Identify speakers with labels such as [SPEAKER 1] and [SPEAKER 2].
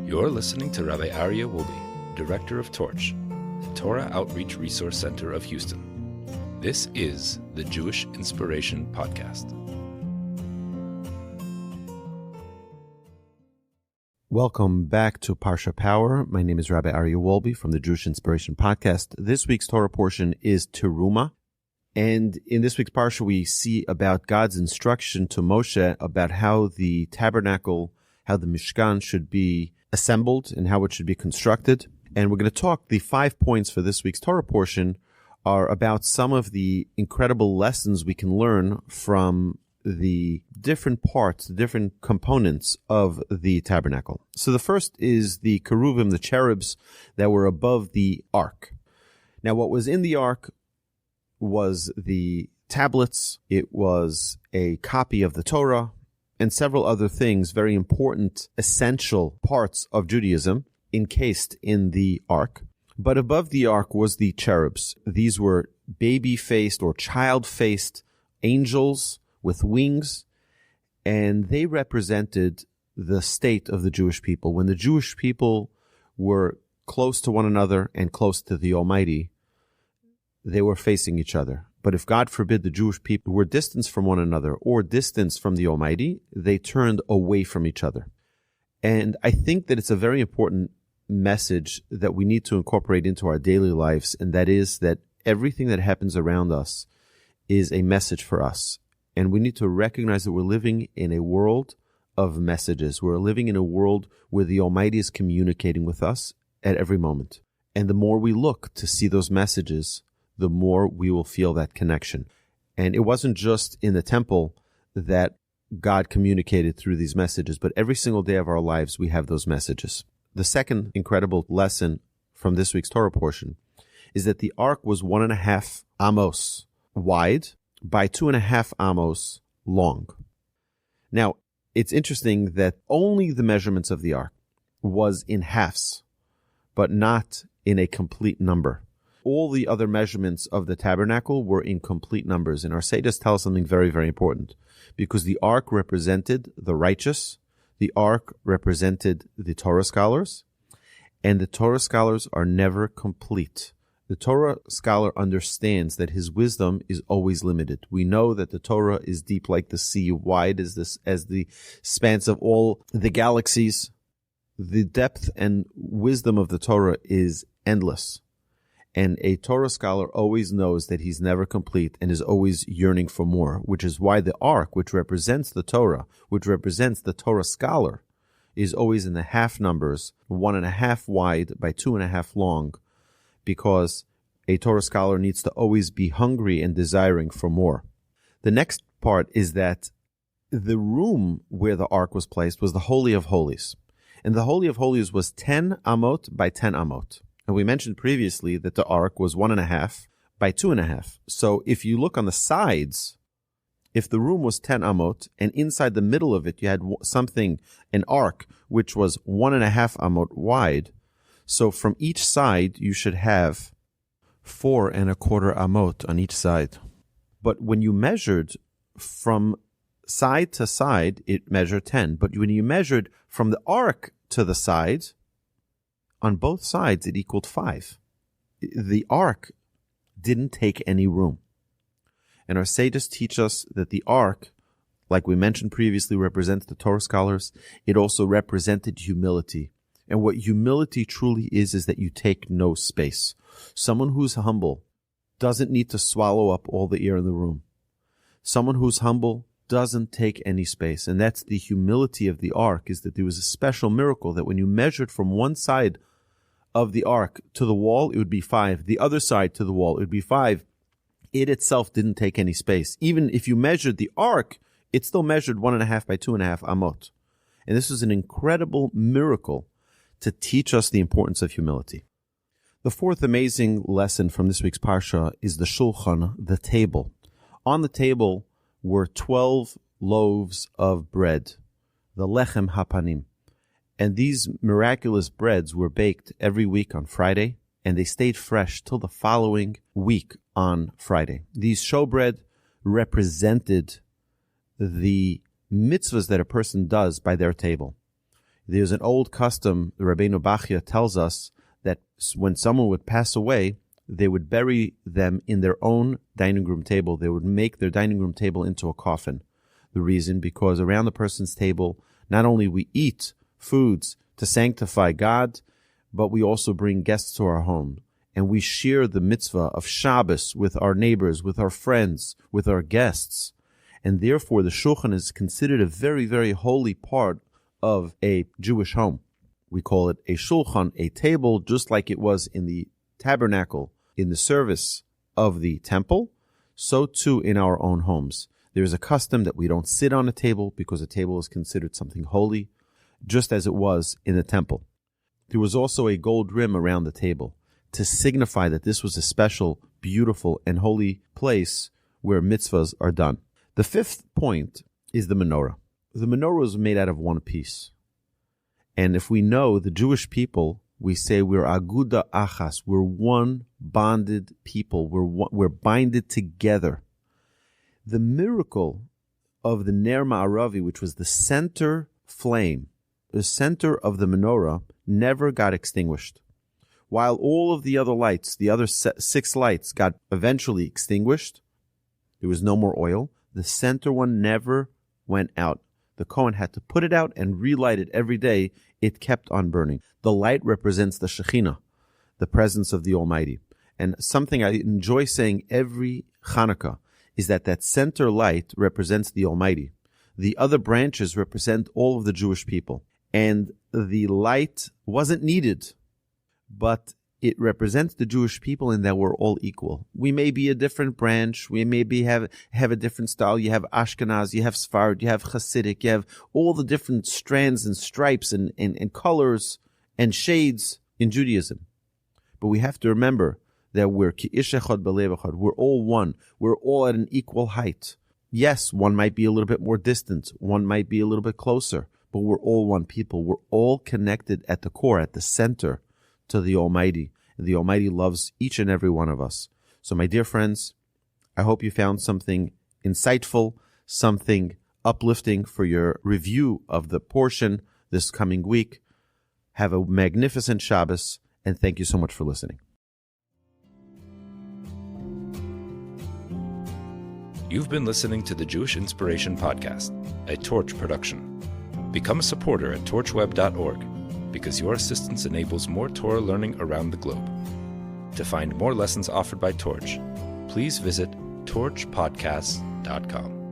[SPEAKER 1] You're listening to Rabbi Aryeh Wolbe, Director of Torch, the Torah Outreach Resource Center of Houston. This is the Jewish Inspiration Podcast.
[SPEAKER 2] Welcome back to Parsha Power. My name is Rabbi Aryeh Wolbe from the Jewish Inspiration Podcast. This week's Torah portion is Terumah. And in this week's Parsha, we see about God's instruction to Moshe about how the tabernacle, how the Mishkan should be assembled and how it should be constructed. And we're going to talk, the 5 points for this week's Torah portion are about some of the incredible lessons we can learn from the different parts, the different components of the tabernacle. So the first is the cherubim, the cherubs that were above the ark. Now what was in the ark was the tablets, it was a copy of the Torah, and several other things, very important, essential parts of Judaism encased in the ark. But above the ark was the cherubs. These were baby-faced or child-faced angels with wings, and they represented the state of the Jewish people. When the Jewish people were close to one another and close to the Almighty, they were facing each other. But if, God forbid, the Jewish people were distanced from one another or distanced from the Almighty, they turned away from each other. And I think that it's a very important message that we need to incorporate into our daily lives, and that is that everything that happens around us is a message for us. And we need to recognize that we're living in a world of messages. We're living in a world where the Almighty is communicating with us at every moment. And the more we look to see those messages, the more we will feel that connection. And it wasn't just in the temple that God communicated through these messages, but every single day of our lives we have those messages. The second incredible lesson from this week's Torah portion is that the ark was 1.5 amos wide by 2.5 amos long. Now, it's interesting that only the measurements of the ark was in halves, but not in a complete number. All the other measurements of the tabernacle were in complete numbers. And our sages tell us something very, very important, because the ark represented the righteous, the ark represented the Torah scholars, and the Torah scholars are never complete. The Torah scholar understands that his wisdom is always limited. We know that the Torah is deep like the sea, wide as the expanse of all the galaxies. The depth and wisdom of the Torah is endless. And a Torah scholar always knows that he's never complete and is always yearning for more, which is why the ark, which represents the Torah, which represents the Torah scholar, is always in the half numbers, 1.5 wide by 2.5 long, because a Torah scholar needs to always be hungry and desiring for more. The next part is that the room where the ark was placed was the Holy of Holies. And the Holy of Holies was 10 amot by 10 amot. And we mentioned previously that the ark was 1.5 by 2.5. So if you look on the sides, if the room was 10 amot, and inside the middle of it you had something, an ark, which was 1.5 amot wide, so from each side you should have 4.25 amot on each side. But when you measured from side to side, it measured 10. But when you measured from the ark to the side, on both sides, it equaled 5. The ark didn't take any room. And our sages teach us that the ark, like we mentioned previously, represents the Torah scholars. It also represented humility. And what humility truly is that you take no space. Someone who's humble doesn't need to swallow up all the air in the room. Someone who's humble doesn't take any space. And that's the humility of the ark, is that there was a special miracle that when you measured from one side of the ark to the wall, it would be 5. The other side to the wall, it would be 5. It itself didn't take any space. Even if you measured the ark, it still measured 1.5 by 2.5 amot. And this is an incredible miracle to teach us the importance of humility. The fourth amazing lesson from this week's Parsha is the shulchan, the table. On the table were 12 loaves of bread, the lechem hapanim. And these miraculous breads were baked every week on Friday, and they stayed fresh till the following week on Friday. These showbread represented the mitzvahs that a person does by their table. There's an old custom, the Rabbeinu Bachya tells us, that when someone would pass away, they would bury them in their own dining room table. They would make their dining room table into a coffin. The reason, because around the person's table, not only we eat foods to sanctify God, but we also bring guests to our home. And we share the mitzvah of Shabbos with our neighbors, with our friends, with our guests. And therefore, the shulchan is considered a very, very holy part of a Jewish home. We call it a shulchan, a table, just like it was in the tabernacle, in the service of the temple, so too in our own homes. There is a custom that we don't sit on a table because a table is considered something holy, just as it was in the temple. There was also a gold rim around the table to signify that this was a special, beautiful, and holy place where mitzvahs are done. The fifth point is the menorah. The menorah was made out of one piece. And if we know the Jewish people, we say we're aguda achas, we're one bonded people, we're binded together. The miracle of the Ner Ma'aravi, which was the center flame, the center of the menorah, never got extinguished. While all of the other lights, the other 6 lights, got eventually extinguished, there was no more oil, the center one never went out. The Kohen had to put it out and relight it every day. It kept on burning. The light represents the Shekhinah, the presence of the Almighty. And something I enjoy saying every Hanukkah is that center light represents the Almighty. The other branches represent all of the Jewish people. And the light wasn't needed, but it represents the Jewish people in that we're all equal. We may be a different branch. We maybe have a different style. You have Ashkenaz, you have Sfarad, you have Hasidic, you have all the different strands and stripes and colors and shades in Judaism. But we have to remember that we're ki ish echad b'lev echad. We're all one. We're all at an equal height. Yes, one might be a little bit more distant. One might be a little bit closer. But we're all one people. We're all connected at the core, at the center, to the Almighty. And the Almighty loves each and every one of us. So my dear friends, I hope you found something insightful, something uplifting for your review of the portion this coming week. Have a magnificent Shabbos, and thank you so much for listening.
[SPEAKER 1] You've been listening to the Jewish Inspiration Podcast, a Torch production. Become a supporter at torchweb.org because your assistance enables more Torah learning around the globe. To find more lessons offered by Torch, please visit torchpodcasts.com.